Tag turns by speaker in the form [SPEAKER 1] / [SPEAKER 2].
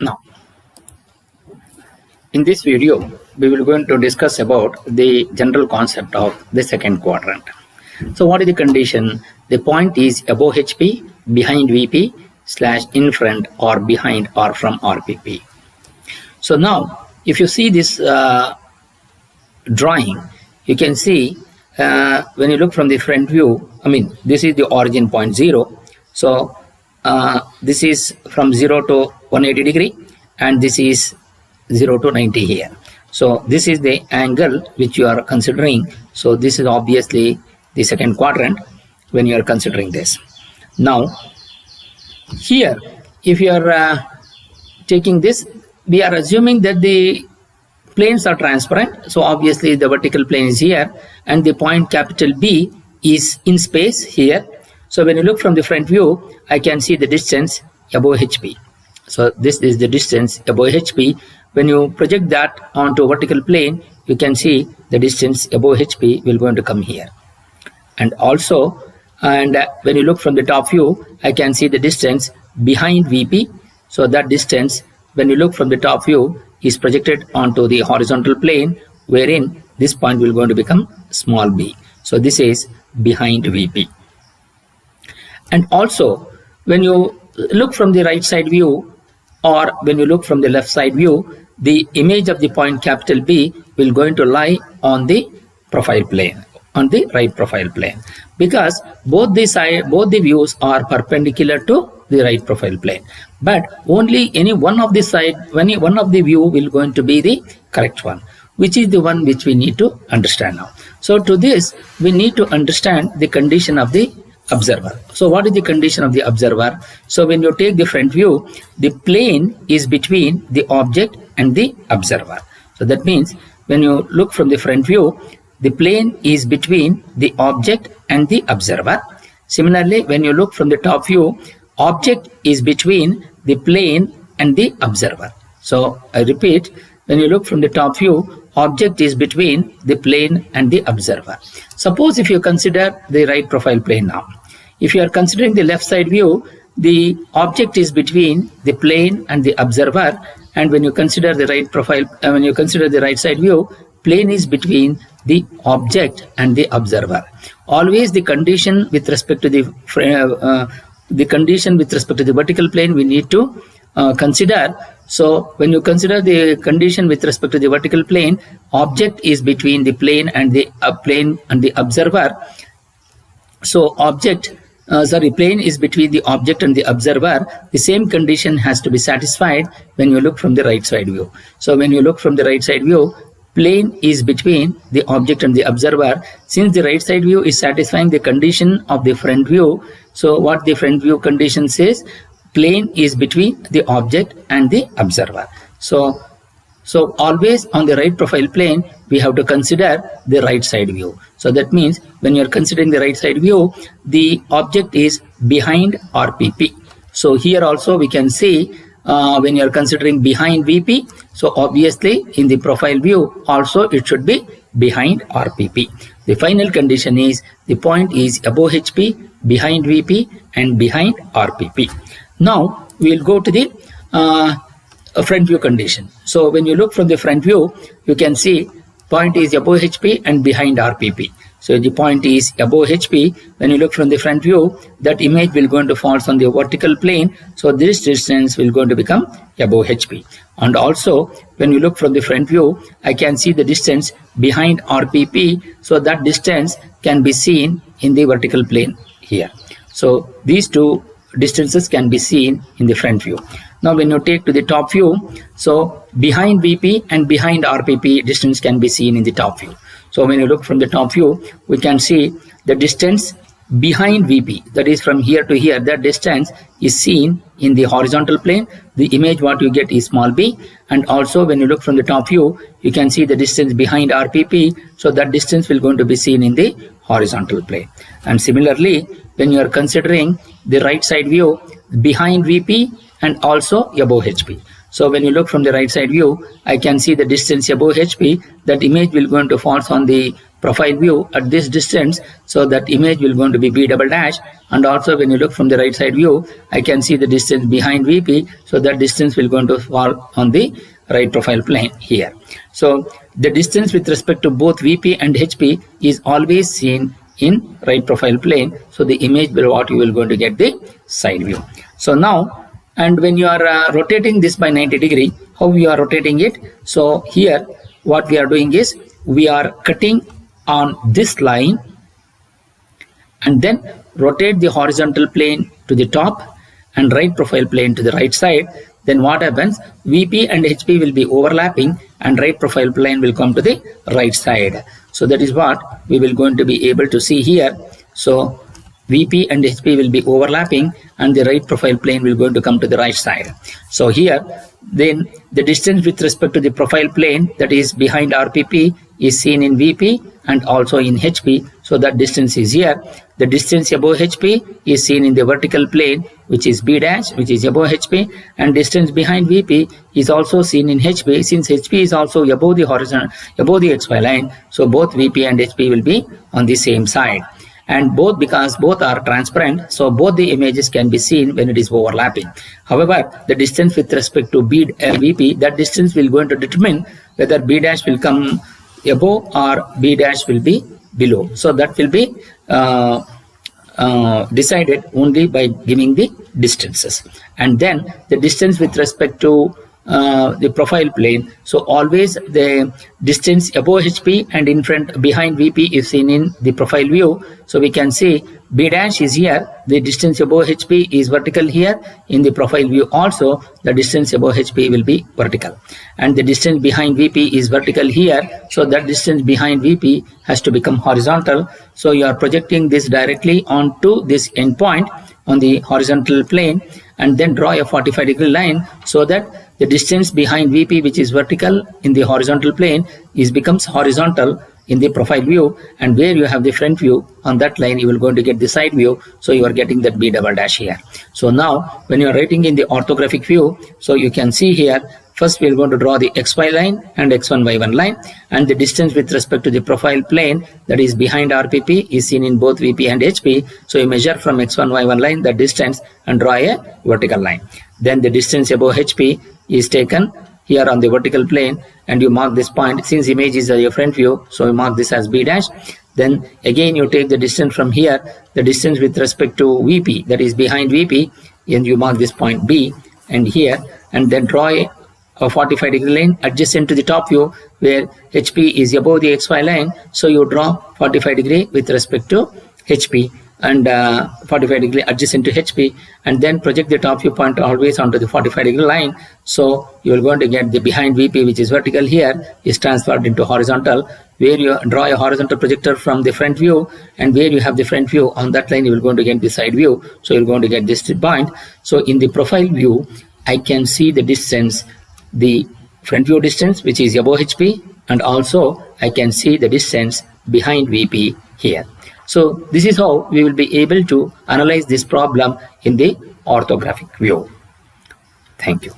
[SPEAKER 1] Now, in this video, we will going to discuss about the general concept of the second quadrant. So what is the condition? The point is above HP, behind VP, / in front or behind or from RPP. So now, if you see this drawing, you can see when you look from the front view, this is the origin point 0. So this is from 0 to 180 degree and this is 0 to 90 here. So this is the angle which you are considering. So this is obviously the second quadrant when you are considering this. Now here, if you are taking this, we are assuming that the planes are transparent. So obviously the vertical plane is here and the point capital B is in space here. So when you look from the front view, I can see the distance above HP. So this is the distance above HP. When you project that onto a vertical plane, you can see the distance above HP will going to come here. And also, when you look from the top view, I can see the distance behind VP. So that distance, when you look from the top view, is projected onto the horizontal plane, wherein this point will going to become small b. So this is behind VP. And also, when you look from the right side view or when you look from the left side view, the image of the point capital B will going to lie on the profile plane, on the right profile plane, because both the views are perpendicular to the right profile plane, but only any one of the side, one of the view will going to be the correct one, which is the one which we need to understand now. So to this, we need to understand the condition of the observer. So what is the condition of the observer? So when you take the front view, the plane is between the object and the observer. So that means when you look from the front view, the plane is between the object and the observer. Similarly, when you look from the top view, object is between the plane and the observer. So I repeat, when you look from the top view, object is between the plane and the observer. Suppose if you consider the right profile plane now. If you are considering the left side view, the object is between the plane and the observer, and when you consider the right profile, when you consider the right side view, plane is between the object and the observer. Always the condition with respect to the condition with respect to the vertical plane we need to consider. So when you consider the condition with respect to the vertical plane, object is between the plane and the observer. So plane is between the object and the observer. The same condition has to be satisfied when you look from the right side view. So when you look from the right side view, plane is between the object and the observer. Since the right side view is satisfying the condition of the front view, so what the front view condition says, plane is between the object and the observer. So always on the right profile plane, we have to consider the right side view. So that means when you are considering the right side view, the object is behind RPP. So here also we can see when you are considering behind VP, so obviously in the profile view also it should be behind RPP. The final condition is the point is above HP, behind VP and behind RPP. Now we will go to the front view condition. So when you look from the front view, you can see point is above HP and behind RPP. So the point is above HP. When you look from the front view, that image will going to fall on the vertical plane. So this distance will going to become above HP. And also when you look from the front view, I can see the distance behind RPP. So that distance can be seen in the vertical plane here. So these two distances can be seen in the front view. Now when you take to the top view, so behind VP and behind RPP distance can be seen in the top view. So when you look from the top view, we can see the distance behind VP, that is from here to here, that distance is seen in the horizontal plane. The image what you get is small b. And also when you look from the top view, you can see the distance behind RPP. So that distance will going to be seen in the horizontal plane. And similarly, when you are considering the right side view, behind VP and also above HP. So when you look from the right side view, I can see the distance above HP. That image will going to fall on the profile view at this distance, so that image will going to be B double dash. And also when you look from the right side view, I can see the distance behind VP, so that distance will going to fall on the right profile plane here. So the distance with respect to both VP and HP is always seen in right profile plane, so the image will what you will going to get the side view. So now, and when you are rotating this by 90 degree, how we are rotating it? So here what we are doing is we are cutting on this line and then rotate the horizontal plane to the top and right profile plane to the right side. Then what happens? VP and HP will be overlapping and right profile plane will come to the right side. So that is what we will going to be able to see here. So VP and HP will be overlapping and the right profile plane will going to come to the right side. So here then the distance with respect to the profile plane that is behind RPP is seen in VP and also in HP. So that distance is here. The distance above HP is seen in the vertical plane, which is B dash, which is above HP, and distance behind VP is also seen in HP. Since HP is also above the horizontal, above the XY line, so both VP and HP will be on the same side. And both, because both are transparent, so both the images can be seen when it is overlapping. However, the distance with respect to VP, that distance will going to determine whether B dash will come above or B dash will be below. So that will be decided only by giving the distances. And then the distance with respect to the profile plane, so always the distance above HP and in front behind VP is seen in the profile view. So we can see B dash is here, the distance above HP is vertical here. In the profile view also the distance above HP will be vertical, and the distance behind VP is vertical here, so that distance behind VP has to become horizontal. So you are projecting this directly onto this endpoint on the horizontal plane and then draw a 45-degree line, so that the distance behind VP, which is vertical in the horizontal plane, becomes horizontal in the profile view, and where you have the front view on that line you will going to get the side view, so you are getting that B double dash here. So now when you are writing in the orthographic view, so you can see here, first we are going to draw the XY line and X1 Y1 line, and the distance with respect to the profile plane that is behind RPP is seen in both VP and HP. So you measure from X1 Y1 line the distance and draw a vertical line. Then the distance above HP is taken here on the vertical plane, and you mark this point. Since image is your front view, so you mark this as B dash. Then again you take the distance from here, the distance with respect to VP that is behind VP, and you mark this point B and here, and then draw a 45-degree line adjacent to the top view where HP is above the XY line. So you draw 45-degree with respect to HP and 45-degree adjacent to HP, and then project the top view point always onto the 45-degree line. So you are going to get the behind VP, which is vertical here, is transferred into horizontal, where you draw a horizontal projector from the front view, and where you have the front view on that line you will going to get the side view. So you're going to get this point. So in the profile view I can see the distance, the front view distance which is above HP, and also I can see the distance behind VP here. So this is how we will be able to analyze this problem in the orthographic view. Thank you.